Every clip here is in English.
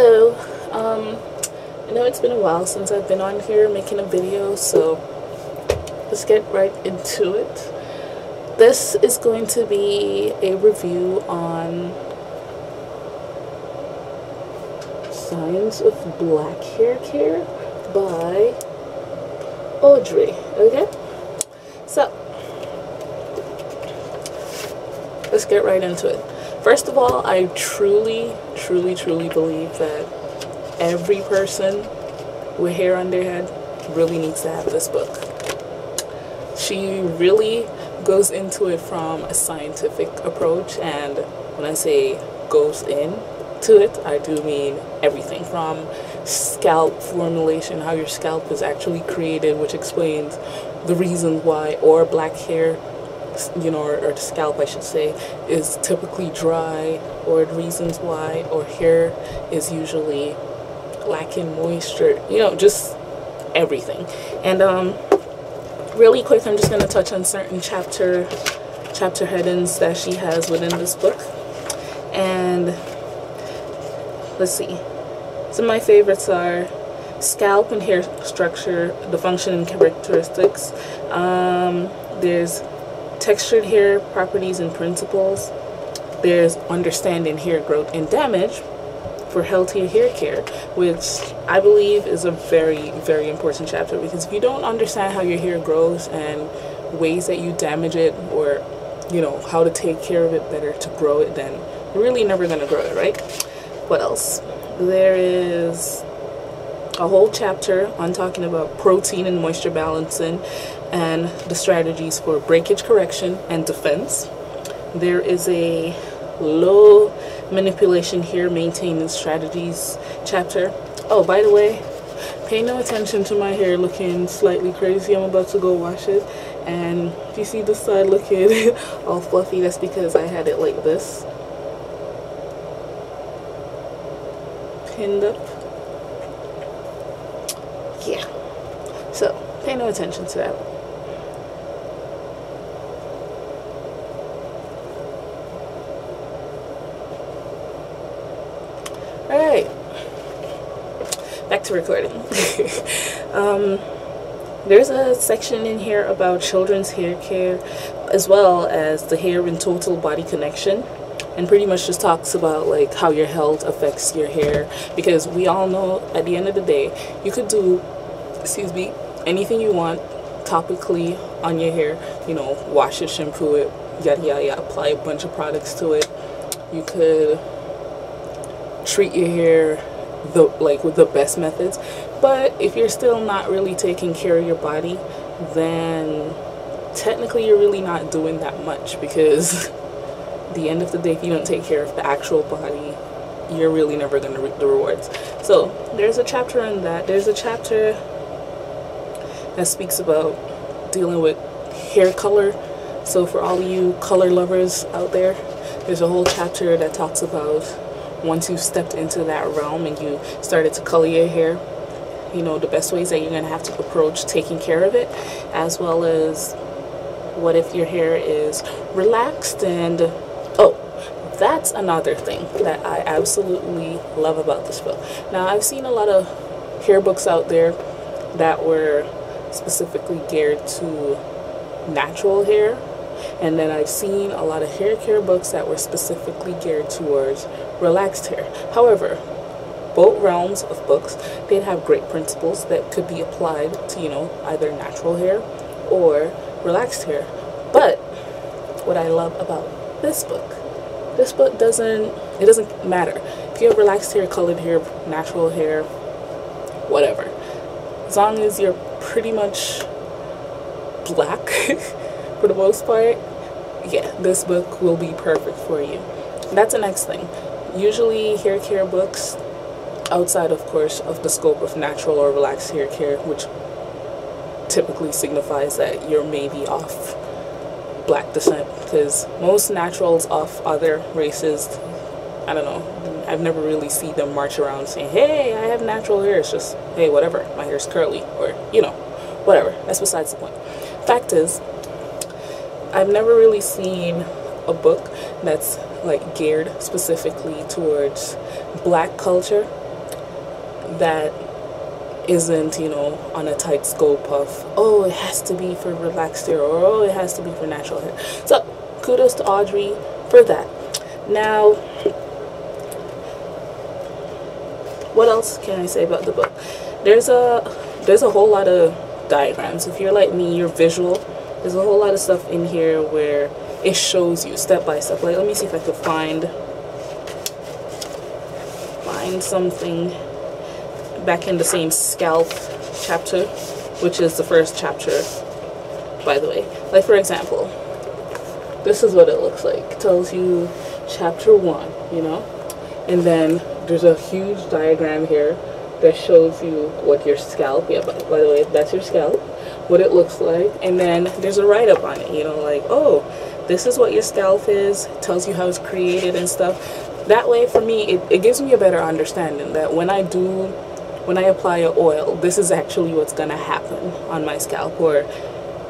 Hello. I know it's been a while since I've been on here making a video, so let's get right into it. This is going to be a review on Science of Black Hair Care by Audrey, okay? So, let's get right into it. First of all, I truly believe that every person with hair on their head really needs to have this book. She really goes into it from a scientific approach, and when I say goes into it, I do mean everything from scalp formulation, how your scalp is actually created, which explains the reason why, or black hair, you know, or the scalp I should say, is typically dry, or the reasons why, or hair is usually lacking moisture, you know, just everything. And really quick, I'm just going to touch on certain chapter headings that she has within this book. And let's see, some of my favorites are scalp and hair structure, the function and characteristics. There's textured hair properties and principles. There's understanding hair growth and damage for healthier hair care, which I believe is a very important chapter, because if you don't understand how your hair grows and ways that you damage it, or you know how to take care of it better to grow it, then you're really never going to grow it, right? What else? There is a whole chapter on talking about protein and moisture balancing and the strategies for breakage correction and defense. There is a low manipulation hair maintenance strategies chapter. Oh, by the way, pay no attention to my hair looking slightly crazy. I'm about to go wash it, and if you see the side looking all fluffy, that's because I had it like this, pinned up. Yeah, so pay no attention to that. Alright, back to recording. There's a section in here about children's hair care, as well as the hair and total body connection, and pretty much just talks about like how your health affects your hair, because we all know at the end of the day you could do, excuse me, anything you want topically on your hair, you know, wash it, shampoo it, yada yada yada, apply a bunch of products to it. You could treat your hair with the best methods, but if you're still not really taking care of your body, then technically you're really not doing that much, because at the end of the day, if you don't take care of the actual body, you're really never going to reap the rewards. So there's a chapter on that. There's a chapter that speaks about dealing with hair color. So for all of you color lovers out there, there's a whole chapter that talks about once you've stepped into that realm and you started to color your hair, you know, the best ways that you're going to have to approach taking care of it, as well as what if your hair is relaxed. And oh, that's another thing that I absolutely love about this book. Now, I've seen a lot of hair books out there that were specifically geared to natural hair, and then I've seen a lot of hair care books that were specifically geared towards relaxed hair. However, both realms of books, they have great principles that could be applied to, you know, either natural hair or relaxed hair. But what I love about this book doesn't matter if you have relaxed hair, colored hair, natural hair, whatever, as long as you're pretty much black for the most part, yeah, this book will be perfect for you. That's the next thing. Usually hair care books, outside of course of the scope of natural or relaxed hair care, which typically signifies that you're maybe off black descent, because most naturals of other races, I don't know, I've never really seen them march around saying, hey, I have natural hair. It's just, hey, whatever, my hair's curly, or you know, whatever. That's besides the point. Fact is, I've never really seen a book that's like geared specifically towards black culture that isn't, you know, on a tight scope of, oh, it has to be for relaxed hair, or oh, it has to be for natural hair. So kudos to Audrey for that. Now, what else can I say about the book? There's a whole lot of diagrams. If you're like me, you're visual. There's a whole lot of stuff in here where it shows you step by step. Like, let me see if I could find something back in the same scalp chapter, which is the first chapter, by the way. Like, for example, this is what it looks like. It tells you chapter 1, you know, and then there's a huge diagram here that shows you what your scalp, yeah, by the way, that's your scalp, what it looks like, and then there's a write-up on it, you know, like, oh, this is what your scalp is, it tells you how it's created and stuff. That way, for me, it gives me a better understanding that when I apply an oil, this is actually what's gonna happen on my scalp. Or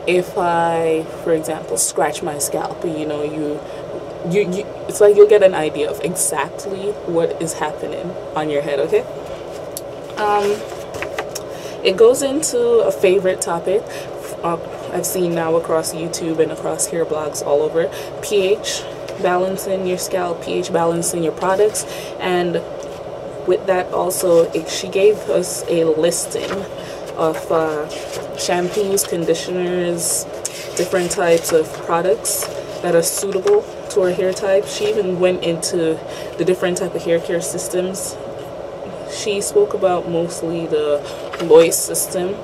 if I, for example, scratch my scalp, you know, you it's like you'll get an idea of exactly what is happening on your head. Okay. It goes into a favorite topic I've seen now across YouTube and across hair blogs all over: pH balance in your scalp, pH balance in your products. And with that also, she gave us a listing of shampoos, conditioners, different types of products that are suitable to our hair type. She even went into the different type of hair care systems. She spoke about mostly the Lois system,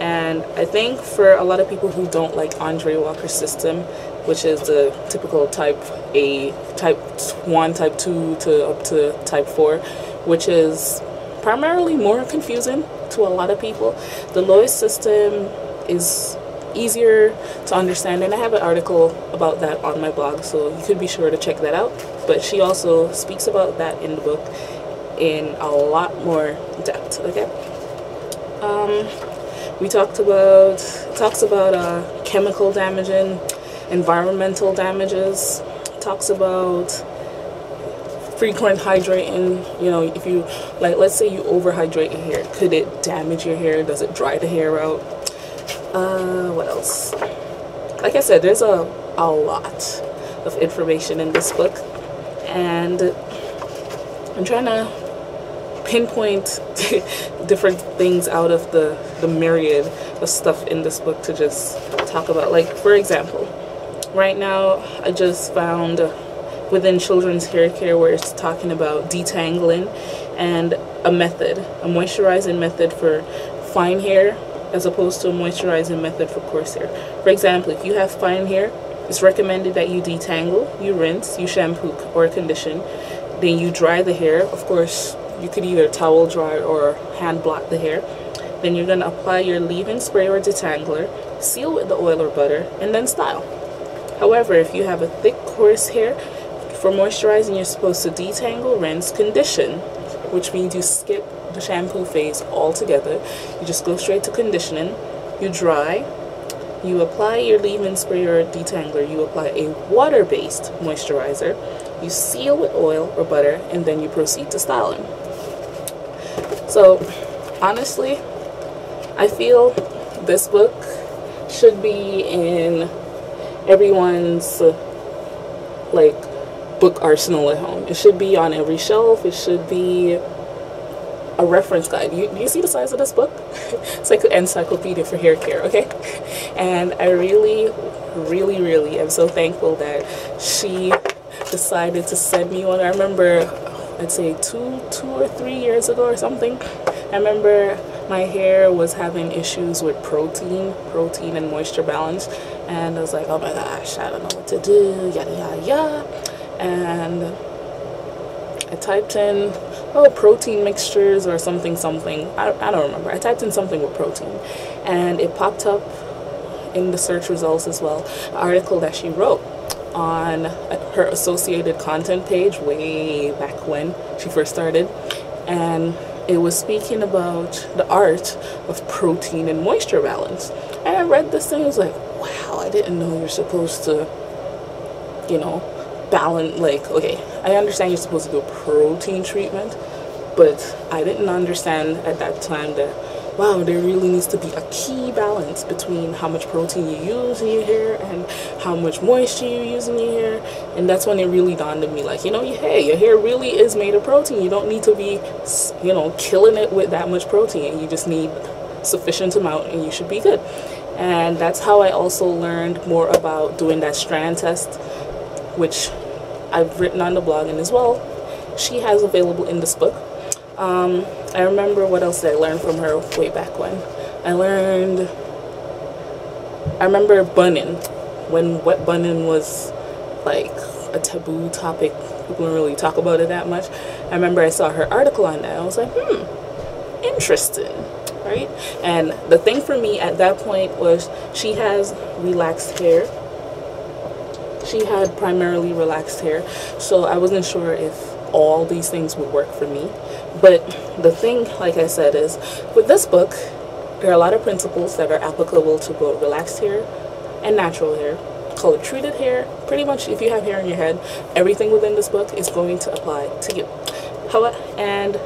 and I think for a lot of people who don't like Andre Walker's system, which is the typical type A, type 1, type 2 to up to type 4, which is primarily more confusing to a lot of people. The Lois system is easier to understand, and I have an article about that on my blog, so you could be sure to check that out. But she also speaks about that in the book in a lot more depth. Okay. Talks about chemical damaging, environmental damages, talks about frequent hydrating. You know, if you, like, let's say you overhydrate your hair, could it damage your hair? Does it dry the hair out? What else? Like I said, there's a lot of information in this book, and I'm trying to pinpoint different things out of the myriad of stuff in this book to just talk about. Like, for example, right now I just found within children's hair care where it's talking about detangling and a moisturizing method for fine hair as opposed to a moisturizing method for coarse hair. For example, if you have fine hair, it's recommended that you detangle, you rinse, you shampoo or condition, then you dry the hair. Of course, you could either towel dry or hand blot the hair. Then you're going to apply your leave-in spray or detangler, seal with the oil or butter, and then style. However, if you have a thick, coarse hair, for moisturizing, you're supposed to detangle, rinse, condition, which means you skip the shampoo phase altogether. You just go straight to conditioning. You dry, you apply your leave-in spray or detangler, you apply a water-based moisturizer, you seal with oil or butter, and then you proceed to styling. So, honestly, I feel this book should be in everyone's like book arsenal at home. It should be on every shelf. It should be a reference guide. You see the size of this book? It's like an encyclopedia for hair care, okay? And I really, really, really am so thankful that she decided to send me one. I remember, I'd say two or 3 years ago or something, I remember my hair was having issues with protein and moisture balance, and I was like, oh my gosh, I don't know what to do, yada yada yada. And I typed in, oh, protein mixtures or something, I don't remember. I typed in something with protein, and it popped up in the search results as well, an article that she wrote on her associated content page way back when she first started, and it was speaking about the art of protein and moisture balance. And I read this thing, I was like, wow, I didn't know you're supposed to, you know, balance. Like, okay, I understand you're supposed to do a protein treatment, But I didn't understand at that time that, wow, there really needs to be a key balance between how much protein you use in your hair and how much moisture you use in your hair. And that's when it really dawned on me, like, you know, hey, your hair really is made of protein. You don't need to be, you know, killing it with that much protein. You just need sufficient amount and you should be good. And that's how I also learned more about doing that strand test, which I've written on the blog, and as well she has available in this book. I remember what else did I learn from her way back when. I remember bunning, when wet bunning was like a taboo topic. People don't really talk about it that much. I remember I saw her article on that. I was like, interesting, right? And the thing for me at that point was she has relaxed hair. She had primarily relaxed hair, so I wasn't sure if all these things would work for me. But the thing, like I said, is with this book, there are a lot of principles that are applicable to both relaxed hair and natural hair. Color treated hair, pretty much if you have hair in your head, everything within this book is going to apply to you. And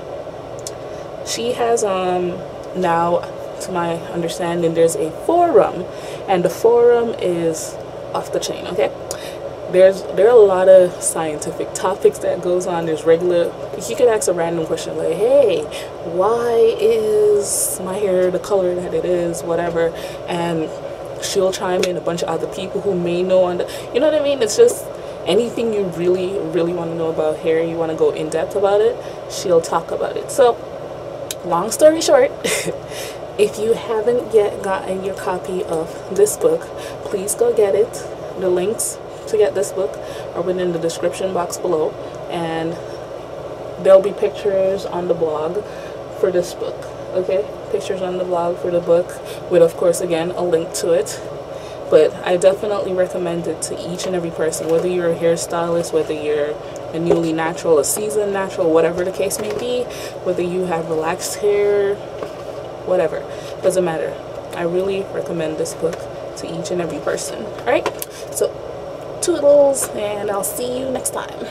she has now, to my understanding, there's a forum, and the forum is off the chain, okay? There are a lot of scientific topics that goes on. There's regular, you could ask a random question like, hey, why is my hair the color that it is, whatever, and she'll chime in a bunch of other people who may know, you know what I mean? It's just anything you really, really want to know about hair, you want to go in depth about it, she'll talk about it. So, long story short, if you haven't yet gotten your copy of this book, please go get it. The links to get this book are within the description box below, and there'll be pictures on the blog for this book, okay? Pictures on the blog for the book with, of course, again, a link to it. But I definitely recommend it to each and every person, whether you're a hairstylist, whether you're a newly natural, a seasoned natural, whatever the case may be, whether you have relaxed hair, whatever, doesn't matter. I really recommend this book to each and every person. All right, so toodles, and I'll see you next time.